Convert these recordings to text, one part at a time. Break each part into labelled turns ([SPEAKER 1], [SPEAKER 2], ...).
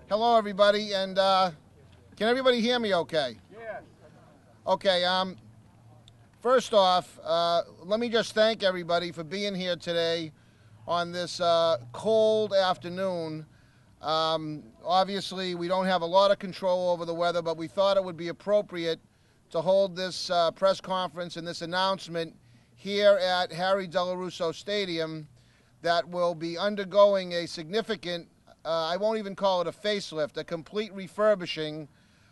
[SPEAKER 1] Hello, everybody, and can everybody hear me okay?
[SPEAKER 2] Yes.
[SPEAKER 1] Okay, first off, let me just thank everybody for being here today on this cold afternoon. Obviously, we don't have a lot of control over the weather, but we thought it would be appropriate to hold this press conference and this announcement here at Harry Della Russo Stadium that will be undergoing a significant, I won't even call it a facelift, a complete refurbishing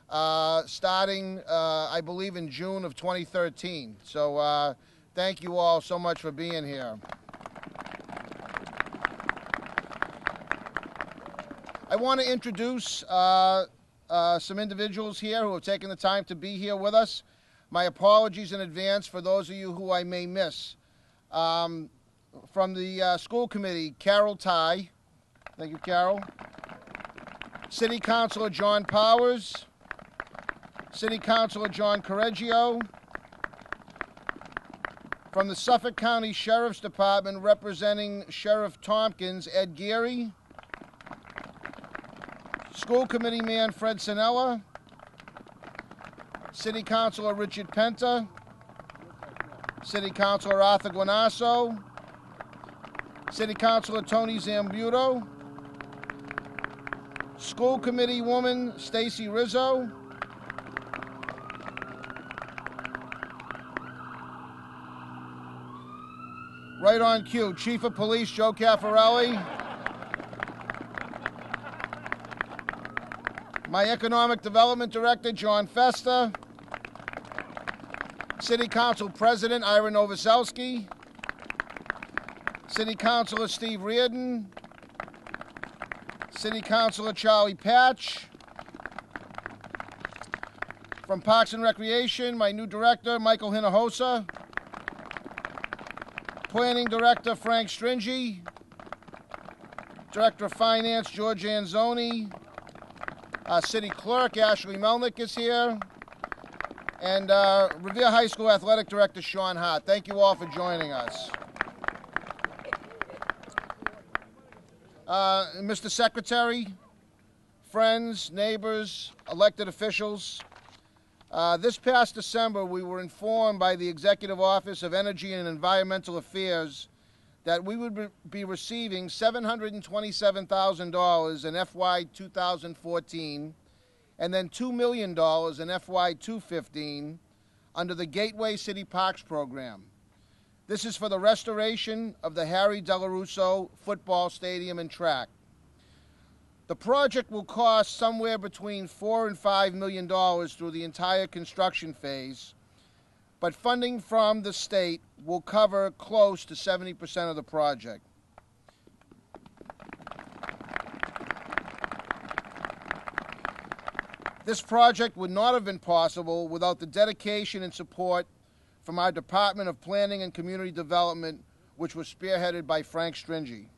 [SPEAKER 1] starting, I believe, in June of 2013. So thank you all so much for being here. I want to introduce some individuals here who have taken the time to be here with us. My apologies in advance for those of you who I may miss. From the school committee, Carol Ty. Thank you, Carol. City Councilor John Powers. City Councilor John Correggio. From the Suffolk County Sheriff's Department, representing Sheriff Tompkins, Ed Geary. School Committee Man Fred Sinella. City Councilor Richard Penta. City Councilor Arthur Guanasso. City Councilor Tony Zambuto. School Committee Woman Stacy Rizzo. Right on cue, Chief of Police Joe Caffarelli. My Economic Development Director John Festa. City Council President Ira Novoselsky. City Councilor Steve Reardon. City Councilor Charlie Patch. From Parks and Recreation, my new director Michael Hinojosa. Planning Director Frank Stringy. Director of Finance George Anzoni. City Clerk Ashley Melnick is here. And Revere High School Athletic Director Sean Hart. Thank you all for joining us. Mr. Secretary, friends, neighbors, elected officials, this past December we were informed by the Executive Office of Energy and Environmental Affairs that we would be receiving $727,000 in FY 2014 and then $2 million in FY 2015 under the Gateway City Parks program. This is for the restoration of the Harry Della Russo football stadium and track. The project will cost somewhere between $4 and $5 million through the entire construction phase, but funding from the state will cover close to 70% of the project. This project would not have been possible without the dedication and support from our Department of Planning and Community Development, which was spearheaded by Frank Stringy.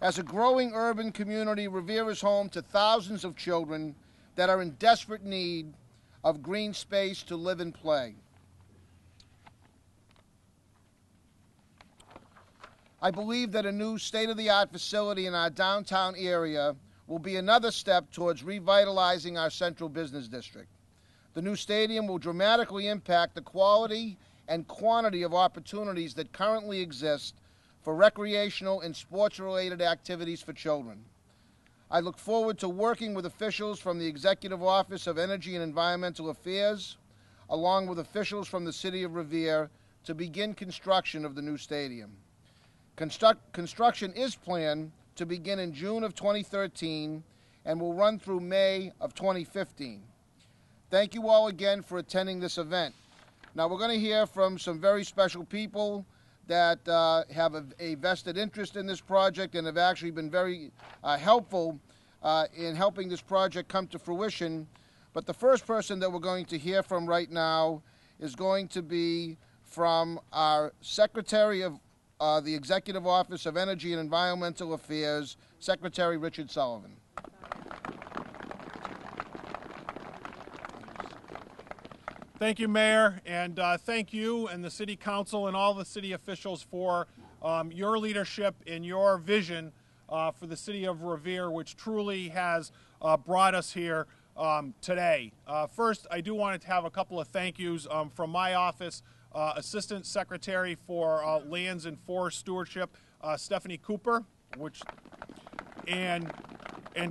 [SPEAKER 1] As a growing urban community, Revere is home to thousands of children that are in desperate need of green space to live and play. I believe that a new state-of-the-art facility in our downtown area will be another step towards revitalizing our central business district. The new stadium will dramatically impact the quality and quantity of opportunities that currently exist for recreational and sports-related activities for children. I look forward to working with officials from the Executive Office of Energy and Environmental Affairs, along with officials from the City of Revere, to begin construction of the new stadium. Construction is planned to begin in June of 2013 and will run through May of 2015. Thank you all again for attending this event. Now we're going to hear from some very special people that have a vested interest in this project and have actually been very helpful in helping this project come to fruition. But the first person that we're going to hear from right now is going to be from our Secretary of the Executive Office of Energy and Environmental Affairs, Secretary Richard Sullivan.
[SPEAKER 2] Thank you, Mayor, and thank you and the City Council and all the city officials for your leadership and your vision for the city of Revere, which truly has brought us here today. First, I do want to have a couple of thank yous from my office. Assistant Secretary for Lands and Forest Stewardship, Stephanie Cooper, and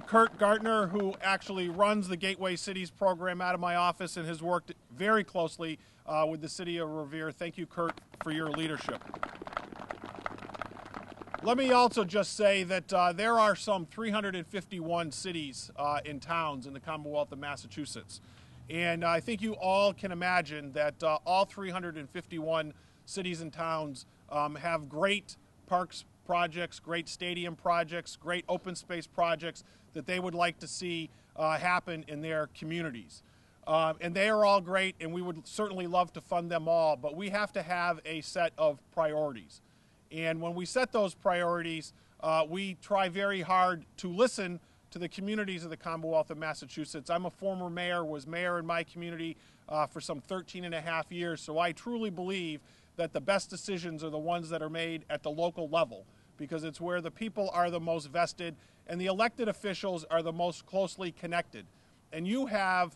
[SPEAKER 2] Kurt Gartner, who actually runs the Gateway Cities program out of my office and has worked very closely with the city of Revere. Thank you, Kurt, for your leadership. Let me also just say that there are some 351 cities and towns in the Commonwealth of Massachusetts. And I think you all can imagine that all 351 cities and towns have great parks projects, great stadium projects, great open space projects that they would like to see happen in their communities. And they are all great, and we would certainly love to fund them all, but we have to have a set of priorities. And when we set those priorities, we try very hard to listen to the communities of the Commonwealth of Massachusetts. I'm a former mayor, was mayor in my community for some 13 and a half years, so I truly believe that the best decisions are the ones that are made at the local level, because it's where the people are the most vested and the elected officials are the most closely connected. And you have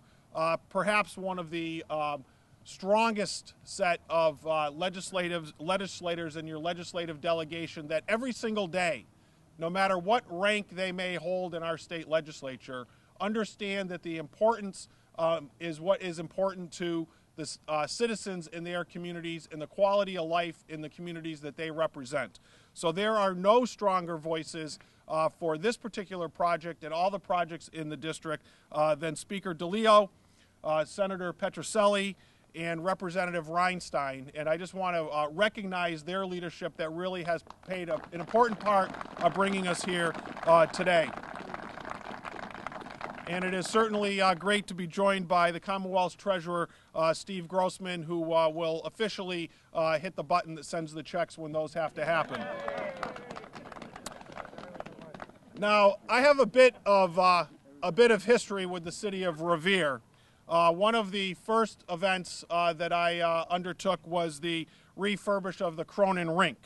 [SPEAKER 2] perhaps one of the strongest set of legislators in your legislative delegation that every single day, no matter what rank they may hold in our state legislature, understand that the importance is what is important to the citizens in their communities and the quality of life in the communities that they represent. So there are no stronger voices for this particular project and all the projects in the district than Speaker DeLeo, Senator Petrocelli, and Representative Reinstein. And I just want to recognize their leadership that really has played an important part of bringing us here today. And it is certainly great to be joined by the Commonwealth's Treasurer, Steve Grossman, who will officially hit the button that sends the checks when those have to happen. Now, I have a bit of history with the city of Revere. One of the first events that I undertook was the refurbish of the Cronin Rink.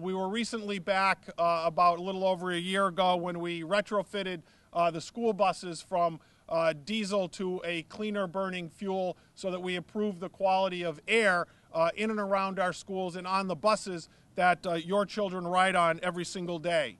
[SPEAKER 2] We were recently back about a little over a year ago when we retrofitted the school buses from diesel to a cleaner burning fuel so that we improve the quality of air in and around our schools and on the buses that your children ride on every single day.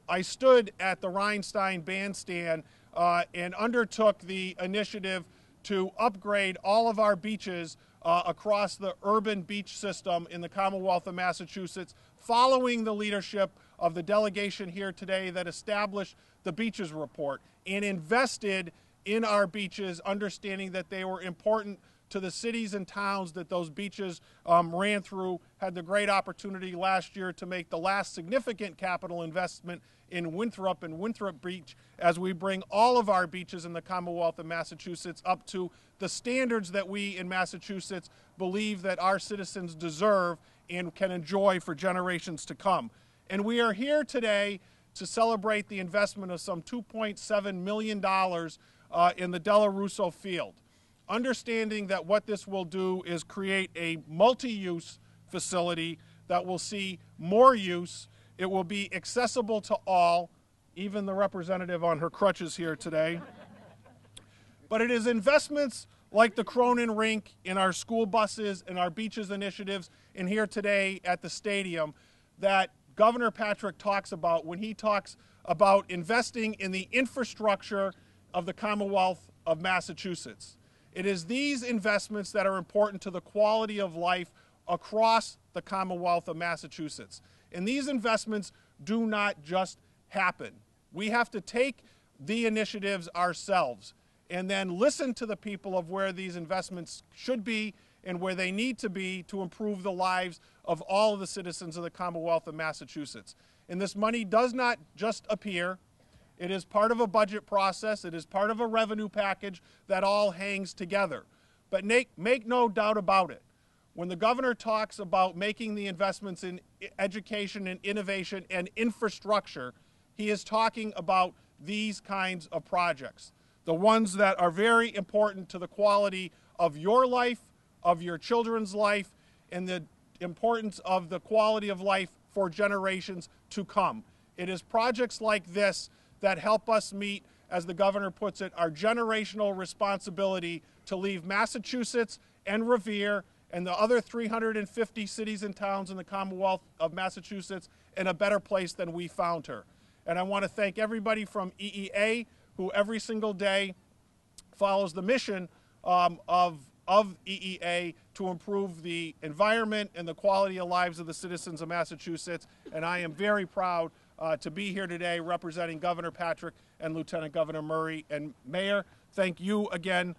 [SPEAKER 2] I stood at the Reinstein bandstand and undertook the initiative to upgrade all of our beaches across the urban beach system in the Commonwealth of Massachusetts, following the leadership of the delegation here today that established the Beaches Report and invested in our beaches, understanding that they were important to the cities and towns that those beaches ran through. Had the great opportunity last year to make the last significant capital investment in Winthrop and Winthrop Beach as we bring all of our beaches in the Commonwealth of Massachusetts up to the standards that we in Massachusetts believe that our citizens deserve and can enjoy for generations to come. And we are here today to celebrate the investment of some $2.7 million in the Della Russo field. Understanding that what this will do is create a multi-use facility that will see more use. It will be accessible to all, even the representative on her crutches here today. But it is investments like the Cronin Rink in our school buses and our beaches initiatives and here today at the stadium that Governor Patrick talks about when he talks about investing in the infrastructure of the Commonwealth of Massachusetts. It is these investments that are important to the quality of life across the Commonwealth of Massachusetts. And these investments do not just happen. We have to take the initiatives ourselves and then listen to the people of where these investments should be and where they need to be to improve the lives of all of the citizens of the Commonwealth of Massachusetts. And this money does not just appear. It is part of a budget process. It is part of a revenue package that all hangs together. But make no doubt about it. When the governor talks about making the investments in education and innovation and infrastructure, he is talking about these kinds of projects, the ones that are very important to the quality of your life, of your children's life, and the importance of the quality of life for generations to come. It is projects like this that help us meet, as the governor puts it, our generational responsibility to leave Massachusetts and Revere and the other 350 cities and towns in the Commonwealth of Massachusetts in a better place than we found her. And I want to thank everybody from EEA who every single day follows the mission of EEA to improve the environment and the quality of lives of the citizens of Massachusetts. And I am very proud to be here today representing Governor Patrick and Lieutenant Governor Murray. And Mayor, thank you again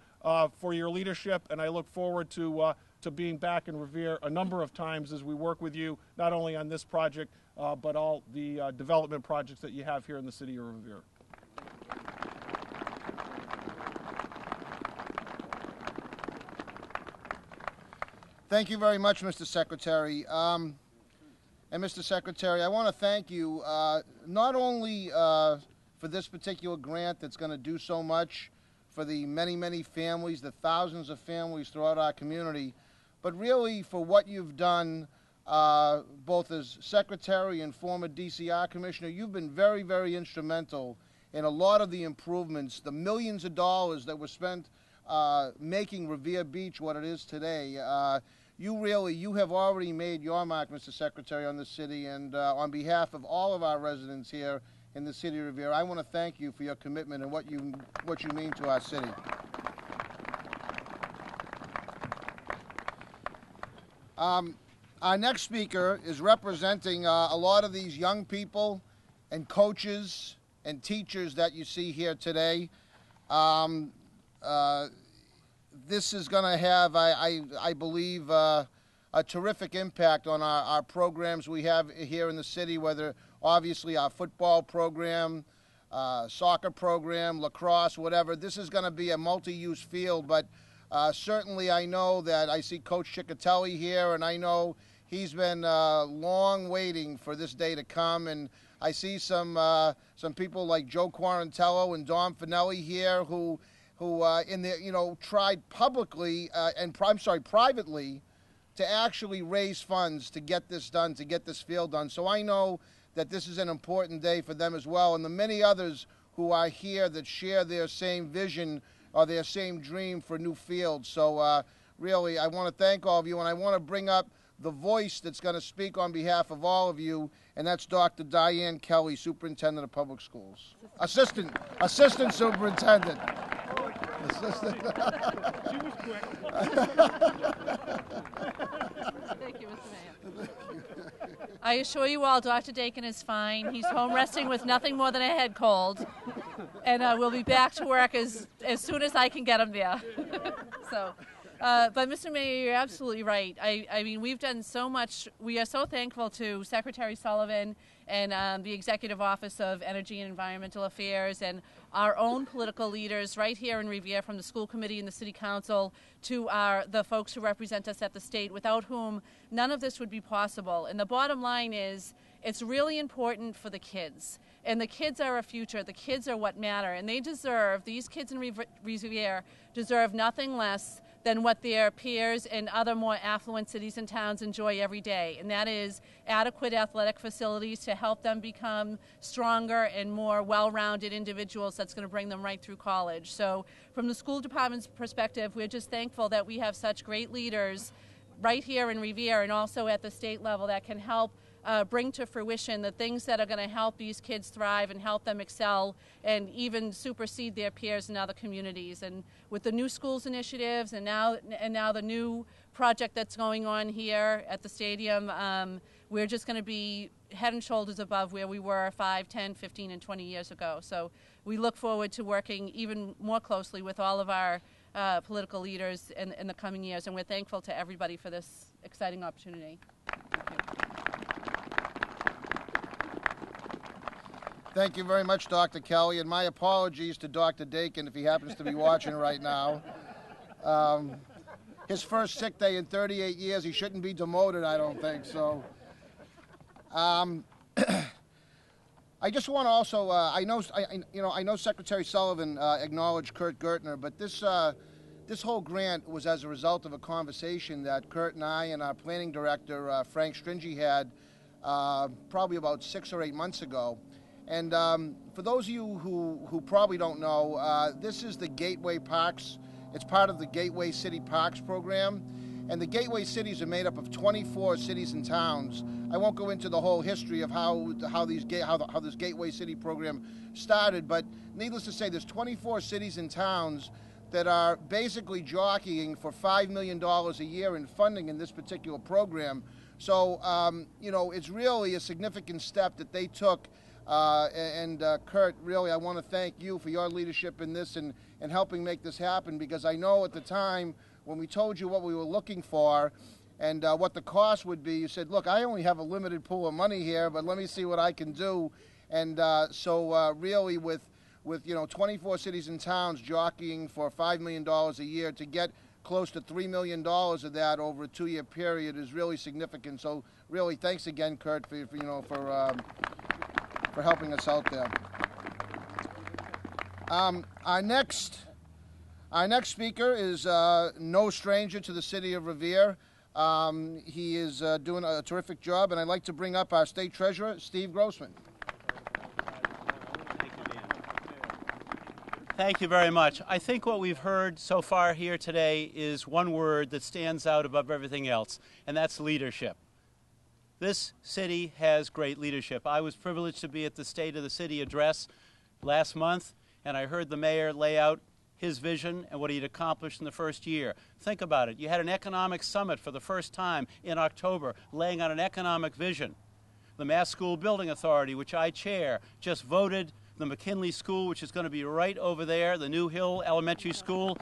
[SPEAKER 2] for your leadership, and I look forward to being back in Revere a number of times as we work with you, not only on this project, but all the development projects that you have here in the city of Revere.
[SPEAKER 1] Thank you very much, Mr. Secretary. And Mr. Secretary, I want to thank you not only for this particular grant that's going to do so much for the many, many families, the thousands of families throughout our community, but really for what you've done both as Secretary and former DCR Commissioner. You've been very, very instrumental in a lot of the improvements, the millions of dollars that were spent making Revere Beach what it is today. You have already made your mark, Mr. Secretary, on the city, and on behalf of all of our residents here in the city of Revere, I want to thank you for your commitment and what you mean to our city. Our next speaker is representing a lot of these young people and coaches and teachers that you see here today. This is going to have, I believe, a terrific impact on our programs we have here in the city, whether obviously our football program, soccer program, lacrosse, whatever. This is going to be a multi-use field, but certainly I know that I see Coach Ciccatelli here, and I know he's been long waiting for this day to come, and I see some people like Joe Quarantello and Dom Finelli here who tried publicly privately to actually raise funds to get this done, to get this field done. So I know that this is an important day for them as well, and the many others who are here that share their same vision or their same dream for new fields. So really, I want to thank all of you, and I want to bring up the voice that's going to speak on behalf of all of you, and that's Dr. Diane Kelly, Superintendent of Public Schools. Assistant Superintendent. Assistant.
[SPEAKER 3] She was quick. Thank you, Mr. Mayor. I assure you all, Dr. Dakin is fine. He's home resting with nothing more than a head cold, and we'll be back to work as soon as I can get him there. But Mr. Mayor, you're absolutely right. I mean, we've done so much. We are so thankful to Secretary Sullivan and the Executive Office of Energy and Environmental Affairs and our own political leaders right here in Revere, from the school committee and the city council to the folks who represent us at the state, without whom none of this would be possible. And the bottom line is, it's really important for the kids. And the kids are our future. The kids are what matter. And these kids in Revere deserve nothing less than what their peers in other more affluent cities and towns enjoy every day. And that is adequate athletic facilities to help them become stronger and more well-rounded individuals that's going to bring them right through college. So from the school department's perspective, we're just thankful that we have such great leaders right here in Revere and also at the state level that can help bring to fruition the things that are going to help these kids thrive and help them excel and even supersede their peers in other communities. And with the new schools initiatives and now the new project that's going on here at the stadium, we're just going to be head and shoulders above where we were 5, 10, 15, and 20 years ago. So we look forward to working even more closely with all of our political leaders in the coming years, and we're thankful to everybody for this exciting opportunity.
[SPEAKER 1] Thank you very much, Dr. Kelly, and my apologies to Dr. Dakin if he happens to be watching right now. His first sick day in 38 years, he shouldn't be demoted, I don't think. So, I just want to also, I know Secretary Sullivan acknowledged Kurt Gertner, but this whole grant was as a result of a conversation that Kurt and I and our planning director, Frank Stringy, had probably about 6 or 8 months ago. And for those of you who probably don't know, this is the Gateway Parks. It's part of the Gateway City Parks program. And the Gateway cities are made up of 24 cities and towns. I won't go into the whole history of how this Gateway City program started, but needless to say, there's 24 cities and towns that are basically jockeying for $5 million a year in funding in this particular program. So, you know, it's really a significant step that they took. Kurt, really, I want to thank you for your leadership in this and helping make this happen, because I know at the time when we told you what we were looking for and what the cost would be, you said, look, I only have a limited pool of money here, but let me see what I can do. And so really with you know 24 cities and towns jockeying for $5 million a year, to get close to $3 million of that over a 2-year period is really significant. So really, thanks again, Kurt, for helping us out there. Our next speaker is no stranger to the city of Revere. He is doing a terrific job, and I'd like to bring up our state treasurer, Steve Grossman.
[SPEAKER 4] Thank you very much. I think what we've heard so far here today is one word that stands out above everything else, and that's leadership. This city has great leadership. I was privileged to be at the State of the City address last month, and I heard the mayor lay out his vision and what he'd accomplished in the first year. Think about it. You had an economic summit for the first time in October, laying out an economic vision. The Mass School Building Authority, which I chair, just voted the McKinley School, which is going to be right over there, the New Hill Elementary School,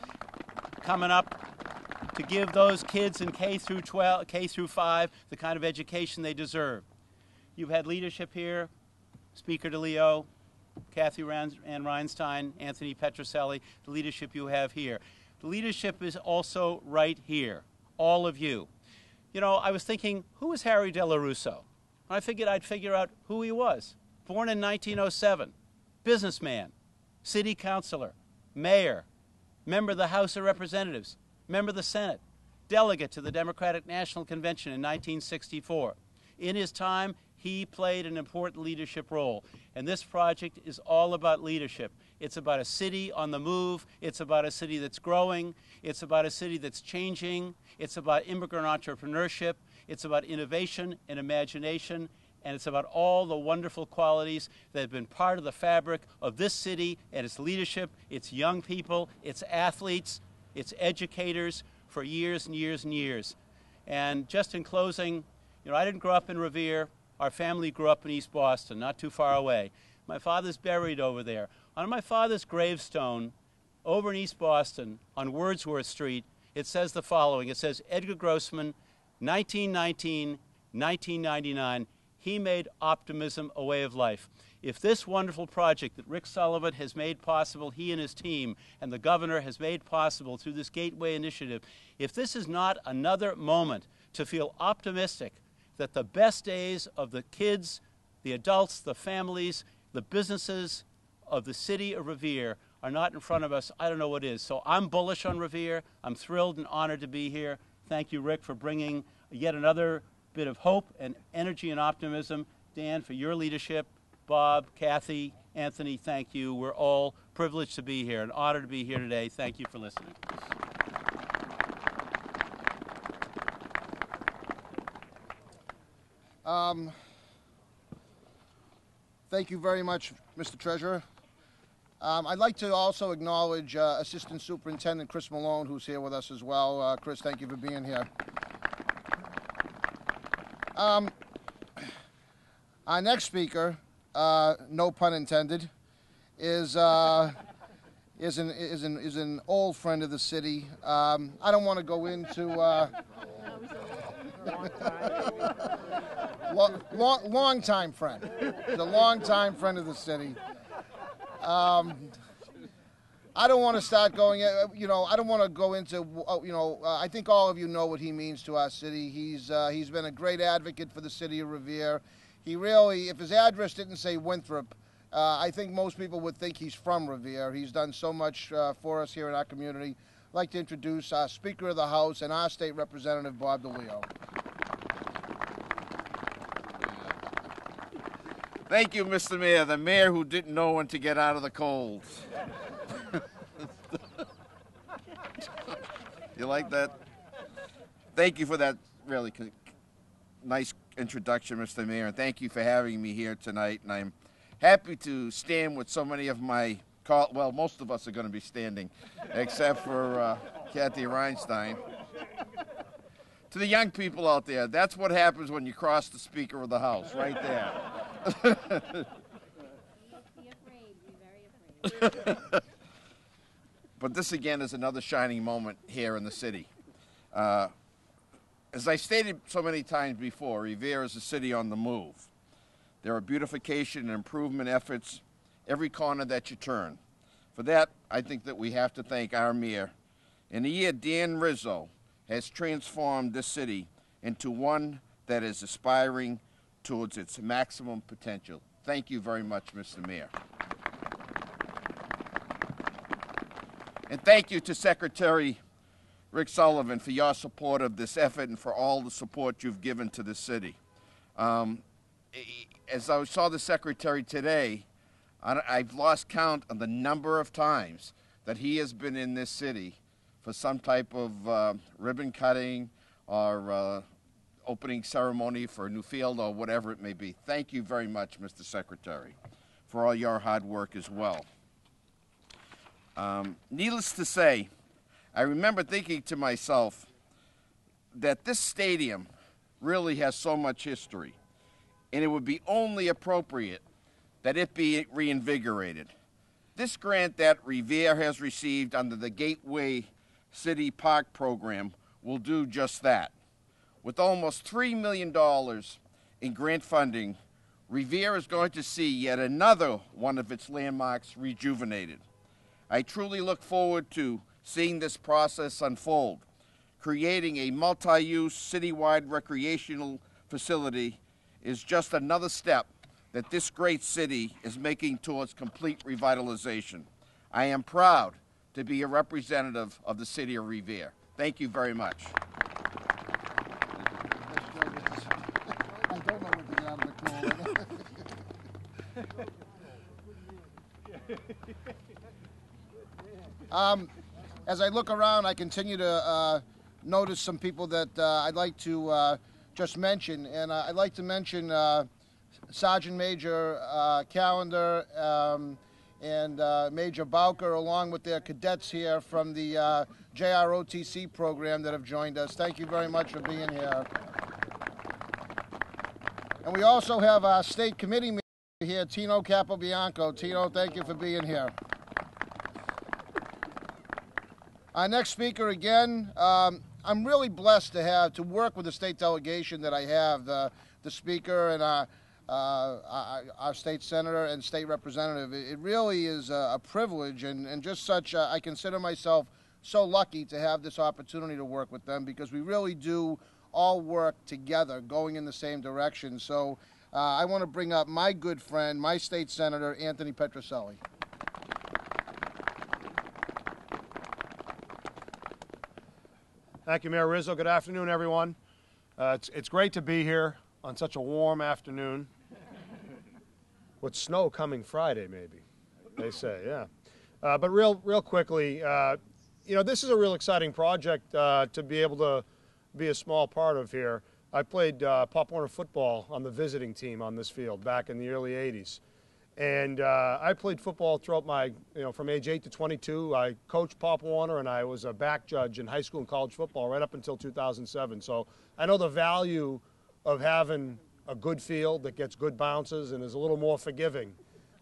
[SPEAKER 4] coming up to give those kids in K through 5 the kind of education they deserve. You've had leadership here, Speaker DeLeo, Kathy Ann Reinstein, Anthony Petrocelli, the leadership you have here. The leadership is also right here, all of you. You know, I was thinking, who was Harry Della Russo? I figured I'd figure out who he was. Born in 1907, businessman, city councilor, mayor, member of the House of Representatives, member of the Senate, delegate to the Democratic National Convention in 1964. In his time, he played an important leadership role. And this project is all about leadership. It's about a city on the move. It's about a city that's growing. It's about a city that's changing. It's about immigrant entrepreneurship. It's about innovation and imagination. And it's about all the wonderful qualities that have been part of the fabric of this city and its leadership, its young people, its athletes, its educators for years and years and years. And just in closing, you know, I didn't grow up in Revere. Our family grew up in East Boston, not too far away. My father's buried over there. On my father's gravestone, over in East Boston, on Wordsworth Street, it says the following. It says, Edgar Grossman, 1919, 1999, he made optimism a way of life. If this wonderful project that Rick Sullivan has made possible, he and his team, and the governor has made possible through this Gateway Initiative, if this is not another moment to feel optimistic that the best days of the kids, the adults, the families, the businesses of the city of Revere are not in front of us, I don't know what is. So I'm bullish on Revere. I'm thrilled and honored to be here. Thank you, Rick, for bringing yet another bit of hope and energy and optimism. Dan, for your leadership. Bob, Kathy, Anthony, thank you. We're all privileged to be here, an honor to be here today. Thank you for listening.
[SPEAKER 1] Thank you very much, Mr. Treasurer. I'd like to also acknowledge Assistant Superintendent Chris Malone, who's here with us as well. Chris, thank you for being here. Our next speaker, no pun intended, is an old friend of the city. I don't want to go into long-time friend. He's a long-time friend of the city. I don't want to start going, I don't want to go into, I think all of you know what he means to our city. He's been a great advocate for the city of Revere. He really, if his address didn't say Winthrop, I think most people would think he's from Revere. He's done so much for us here in our community. I'd like to introduce our Speaker of the House and our State Representative, Bob DeLeo.
[SPEAKER 5] Thank you, Mr. Mayor, the mayor who didn't know when to get out of the cold. You like that? Thank you for that really nice introduction, Mr. Mayor, and thank you for having me here tonight. And I'm happy to stand with so many of my, well, most of us are going to be standing, except for Kathy Reinstein. To the young people out there, that's what happens when you cross the Speaker of the House, right there.
[SPEAKER 6] Be afraid, be very afraid.
[SPEAKER 5] But this again is another shining moment here in the city. As I stated so many times before, Revere is a city on the move. There are beautification and improvement efforts every corner that you turn. For that, I think that we have to thank our mayor. In a year, Dan Rizzo has transformed this city into one that is aspiring towards its maximum potential. Thank you very much, Mr. Mayor. And thank you to Secretary Rick Sullivan for your support of this effort and for all the support you've given to the city. As I saw the Secretary today, I've lost count on the number of times that he has been in this city for some type of ribbon cutting or opening ceremony for a new field or whatever it may be. Thank you very much, Mr. Secretary, for all your hard work as well. Needless to say, I remember thinking to myself that this stadium really has so much history, and it would be only appropriate that it be reinvigorated. This grant that Revere has received under the Gateway City Park program will do just that. With almost $3 million in grant funding, Revere is going to see yet another one of its landmarks rejuvenated. I truly look forward to seeing this process unfold. Creating a multi-use citywide recreational facility is just another step that this great city is making towards complete revitalization. I am proud to be a representative of the city of Revere. Thank you very much.
[SPEAKER 1] I don't know what to get out of the cold. As I look around, I continue to notice some people that I'd like to just mention, and I'd like to mention Sergeant Major Callender and Major Bowker, along with their cadets here from the JROTC program that have joined us. Thank you very much for being here. And we also have our state committee member here, Tino Capobianco. Tino, thank you for being here. Our next speaker, again, I'm really blessed to work with the state delegation that I have, the speaker and our state senator and state representative. It really is a privilege, and just such, I consider myself so lucky to have this opportunity to work with them, because we really do all work together, going in the same direction. So I want to bring up my good friend, my state senator, Anthony Petrocelli.
[SPEAKER 2] Thank you, Mayor Rizzo. Good afternoon, everyone. It's great to be here on such a warm afternoon. With snow coming Friday, maybe, they say, yeah. But real quickly, this is a real exciting project to be able to be a small part of here. I played Pop Warner football on the visiting team on this field back in the early 80s. And I played football throughout my, from age 8 to 22. I coached Pop Warner, and I was a back judge in high school and college football right up until 2007. So I know the value of having a good field that gets good bounces and is a little more forgiving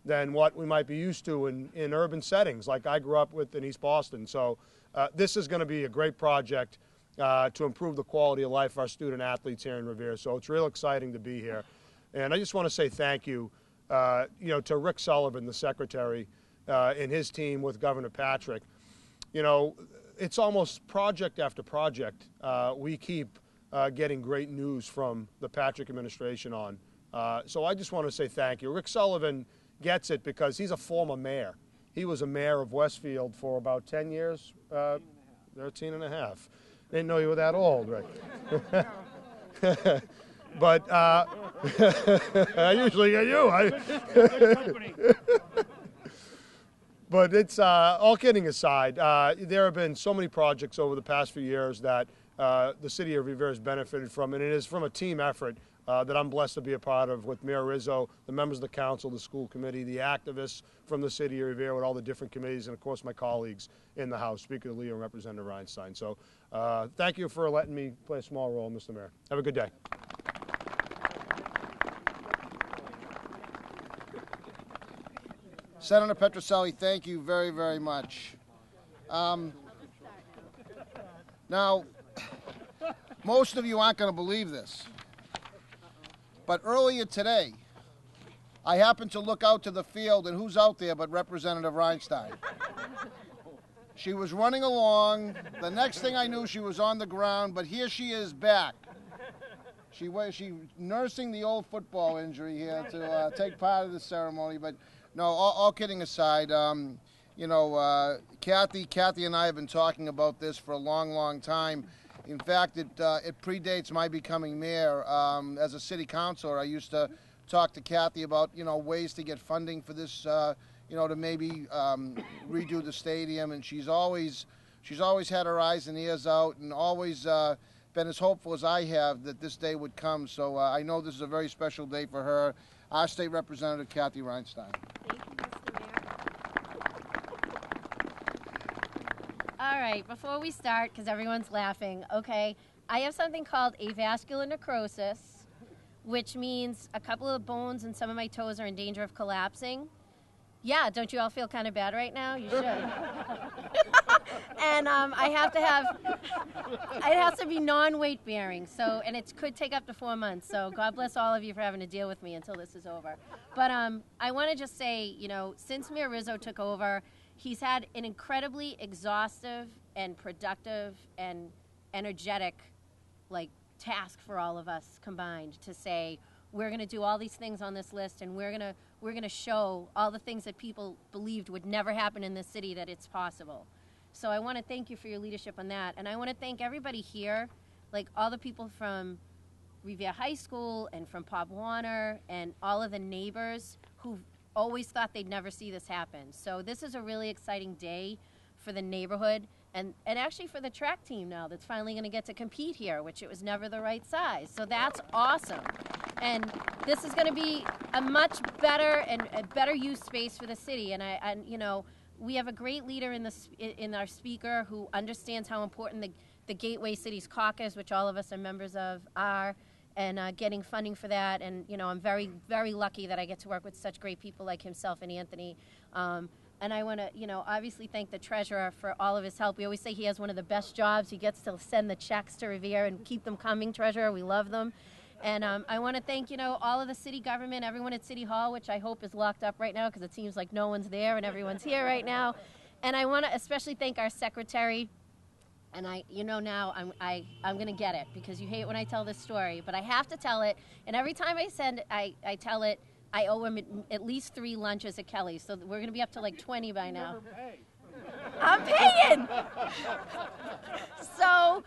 [SPEAKER 2] than what we might be used to in urban settings like I grew up with in East Boston. So this is going to be a great project to improve the quality of life of our student athletes here in Revere. So it's real exciting to be here. And I just want to say thank you, to Rick Sullivan, the secretary, and his team with Governor Patrick. It's almost project after project. We keep getting great news from the Patrick administration on. So I just want to say thank you. Rick Sullivan gets it because he's a former mayor. He was a mayor of Westfield for about 10 years, 13 and a half. Didn't know you were that old, Rick.
[SPEAKER 7] But I usually get you. But it's all kidding aside. There have been so many projects over the past few years that the city of Revere has benefited from, and it is from a team effort that I'm blessed to be a part of with Mayor Rizzo, the members of the council, the school committee, the activists from the city of Revere with all the different committees, and of course my colleagues in the House, Speaker Lee and Representative Reinstein. So thank you for letting me play a small role, Mr. Mayor. Have a good day.
[SPEAKER 1] Senator Petrocelli, thank you very, very much. Now, most of you aren't going to believe this, but earlier today, I happened to look out to the field, and who's out there but Representative Reinstein? She was running along. The next thing I knew, she was on the ground, but here she is back. She nursing the old football injury here to take part of the ceremony, but no, all kidding aside, you know, Kathy and I have been talking about this for a long, long time. In fact, it predates my becoming mayor. As a city councilor, I used to talk to Kathy about, you know, ways to get funding for this, you know, to maybe redo the stadium, and she's always had her eyes and ears out, and always been as hopeful as I have that this day would come. So I know this is a very special day for her. Our State Representative Kathy Reinstein.
[SPEAKER 6] Thank you, Mr. Mayor. All right, before we start, because everyone's laughing, okay, I have something called avascular necrosis, which means a couple of bones and some of my toes are in danger of collapsing. Yeah, don't you all feel kind of bad right now? You should. And it has to be non-weight bearing, so, and it could take up to 4 months, so God bless all of you for having to deal with me until this is over. But I want to just say, you know, since Mayor Rizzo took over, he's had an incredibly exhaustive and productive and energetic, like, task for all of us combined to say, we're going to do all these things on this list, and we're going to show all the things that people believed would never happen in this city that it's possible. So I want to thank you for your leadership on that, and I want to thank everybody here, like all the people from Revere High School and from Pop Warner and all of the neighbors who've always thought they'd never see this happen. So this is a really exciting day for the neighborhood and actually for the track team now that's finally going to get to compete here, which it was never the right size. So that's awesome. And this is going to be a much better and a better use space for the city. And you know, we have a great leader in our speaker who understands how important the Gateway Cities Caucus, which all of us are members of, are, and getting funding for that. And you know, I'm very, very lucky that I get to work with such great people like himself and Anthony. And I want to, you know, obviously thank the treasurer for all of his help. We always say he has one of the best jobs. He gets to send the checks to Revere and keep them coming, treasurer. We love them. And I want to thank, you know, all of the city government, everyone at City Hall, which I hope is locked up right now because it seems like no one's there and everyone's here right now. And I want to especially thank our secretary. And you know now I'm going to get it because you hate when I tell this story, but I have to tell it. And every time I tell it, I owe him at least 3 lunches at Kelly's. So we're going to be up to like 20 by now. I'm paying. So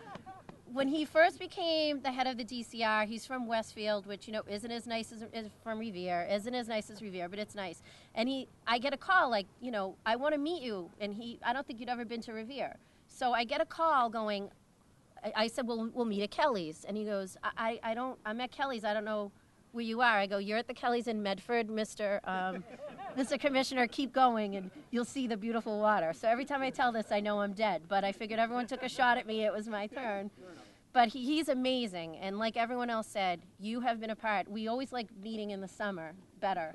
[SPEAKER 6] when he first became the head of the DCR, he's from Westfield, which, you know, isn't as nice as from Revere, isn't as nice as Revere, but it's nice. And I get a call like, you know, I want to meet you. And I don't think you'd ever been to Revere. So I get a call going, I said, well, we'll meet at Kelly's. And he goes, I'm at Kelly's. I don't know where you are. I go, you're at the Kelly's in Medford, Mr. Commissioner, keep going and you'll see the beautiful water. So every time I tell this, I know I'm dead. But I figured everyone took a shot at me. It was my turn. But he's amazing. And like everyone else said, you have been a part. We always like meeting in the summer better.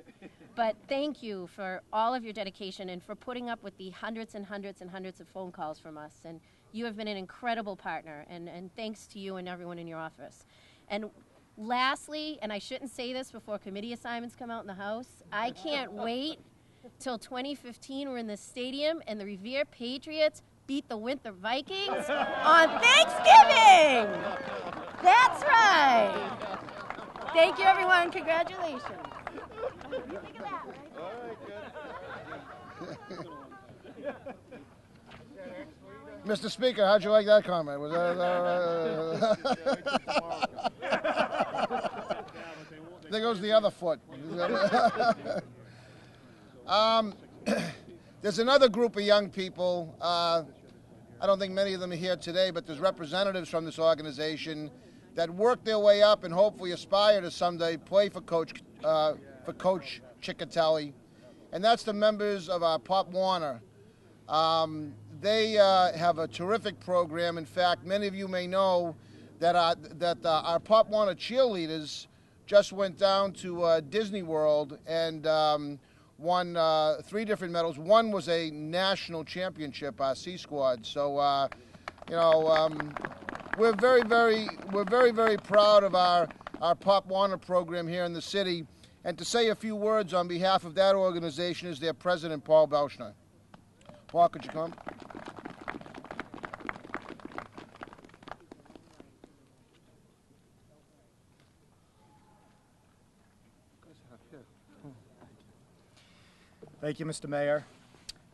[SPEAKER 6] But thank you for all of your dedication and for putting up with the hundreds and hundreds and hundreds of phone calls from us. And you have been an incredible partner. And thanks to you and everyone in your office. And lastly, and I shouldn't say this before committee assignments come out in the House, I can't wait till 2015 we're in the stadium and the Revere Patriots beat the Winter Vikings on Thanksgiving. That's right. Thank you, everyone. Congratulations. You think of that, right?
[SPEAKER 5] All right, good.
[SPEAKER 1] Mr. Speaker, how'd you like that comment? Was that goes the other foot. There's another group of young people. I don't think many of them are here today, but there's representatives from this organization that work their way up and hopefully aspire to someday play for Coach Ciccatelli, and that's the members of our Pop Warner. They have a terrific program. In fact, many of you may know that our Pop Warner cheerleaders just went down to Disney World and won 3 different medals. One was a national championship, our C Squad. So, we're very, very proud of our Pop Warner program here in the city. And to say a few words on behalf of that organization is their president, Paul Belschner. Paul, could you come?
[SPEAKER 8] Thank you, Mr. Mayor.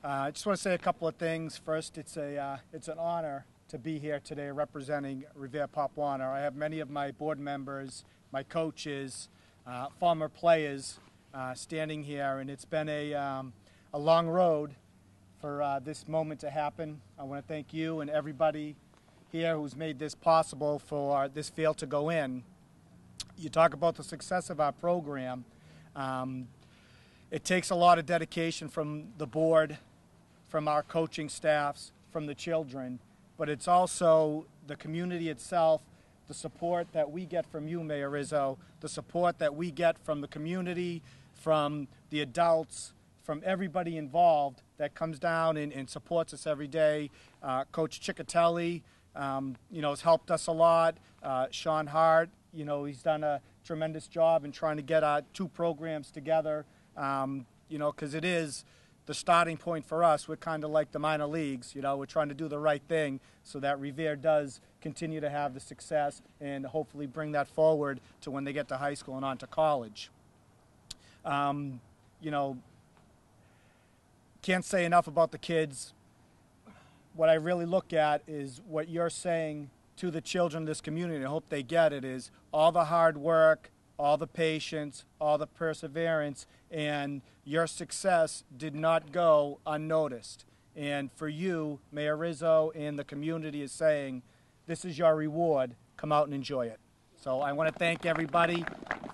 [SPEAKER 8] I just want to say a couple of things. First, it's an honor to be here today representing Revere Pop Warner. I have many of my board members, my coaches, former players standing here, and it's been a long road for this moment to happen. I want to thank you and everybody here who's made this possible for this field to go in. You talk about the success of our program. It takes a lot of dedication from the board, from our coaching staffs, from the children, but it's also the community itself, the support that we get from you, Mayor Rizzo, the support that we get from the community, from the adults, from everybody involved that comes down and supports us every day. Coach Ciccatelli, has helped us a lot. Sean Hart, he's done a tremendous job in trying to get our 2 programs together. Because it is the starting point for us. We're kind of like the minor leagues. We're trying to do the right thing so that Revere does continue to have the success and hopefully bring that forward to when they get to high school and on to college. Can't say enough about the kids. What I really look at is what you're saying to the children of this community, and I hope they get it, is all the hard work, all the patience, all the perseverance, and your success did not go unnoticed. And for you, Mayor Rizzo and the community is saying, this is your reward. Come out and enjoy it. So I want to thank everybody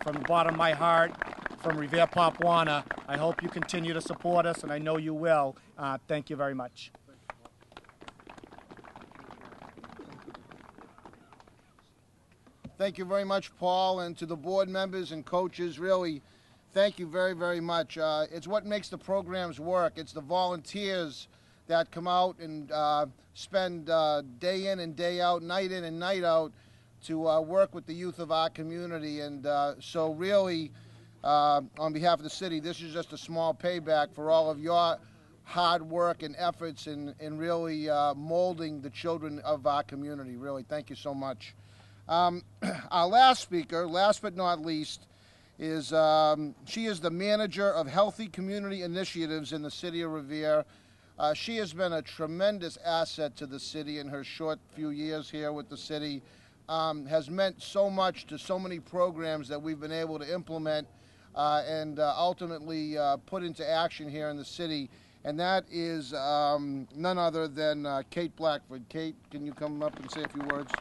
[SPEAKER 8] from the bottom of my heart, from Revere Pop Warner. I hope you continue to support us, and I know you will. Thank you very much.
[SPEAKER 1] Thank you very much, Paul, and to the board members and coaches, really, thank you very, very much. It's what makes the programs work. It's the volunteers that come out and spend day in and day out, night in and night out to work with the youth of our community. And so really, on behalf of the city, this is just a small payback for all of your hard work and efforts in really molding the children of our community. Really, thank you so much. Our last speaker, last but not least, is she is the manager of Healthy Community Initiatives in the city of Revere. She has been a tremendous asset to the city in her short few years here with the city, has meant so much to so many programs that we've been able to implement and ultimately put into action here in the city. And that is none other than Kate Blackford. Kate, can you come up and say a few words?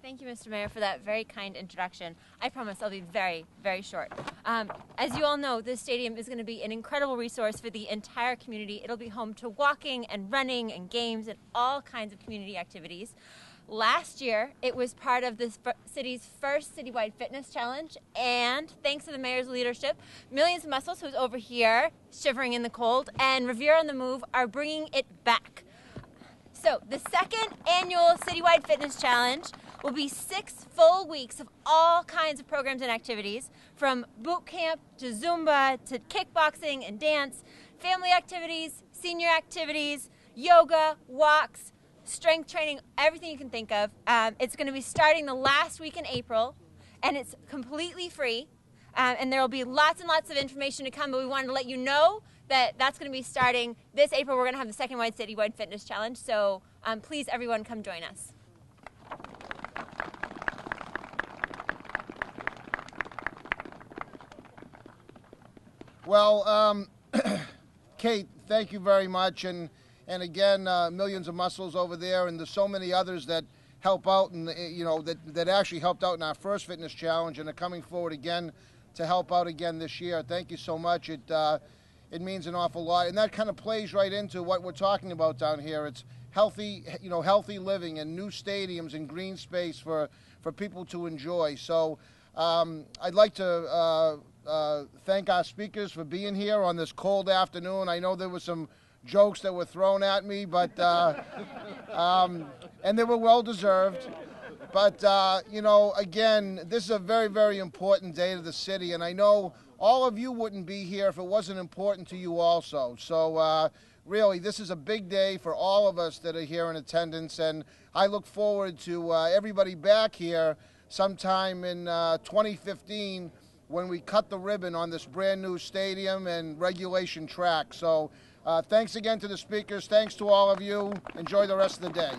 [SPEAKER 9] Thank you, Mr. Mayor, for that very kind introduction. I promise I'll be very, very short. As you all know, this stadium is going to be an incredible resource for the entire community. It'll be home to walking and running and games and all kinds of community activities. Last year, it was part of the city's first citywide fitness challenge, and thanks to the mayor's leadership, Millions of Muscles, who's over here shivering in the cold, and Revere on the Move are bringing it back. So the second annual citywide fitness challenge will be 6 full weeks of all kinds of programs and activities, from boot camp to Zumba to kickboxing and dance, family activities, senior activities, yoga, walks, strength training, everything you can think of. It's going to be starting the last week in April, and it's completely free. And there will be lots and lots of information to come, but we wanted to let you know that that's going to be starting this April. We're going to have the second citywide fitness challenge, so please, everyone, come join us.
[SPEAKER 1] Well, Kate, thank you very much, and again, millions of muscles over there, and there's so many others that help out, and that actually helped out in our first fitness challenge, and are coming forward again to help out again this year. Thank you so much. It means an awful lot, and that kind of plays right into what we're talking about down here. It's healthy, healthy living and new stadiums and green space for people to enjoy. So I'd like to thank our speakers for being here on this cold afternoon. I know there were some jokes that were thrown at me, but and they were well deserved. But again, this is a very, very important day to the city, and I know all of you wouldn't be here if it wasn't important to you also. So really, this is a big day for all of us that are here in attendance, and I look forward to everybody back here sometime in 2015 when we cut the ribbon on this brand new stadium and regulation track. So thanks again to the speakers. Thanks to all of you. Enjoy the rest of the day.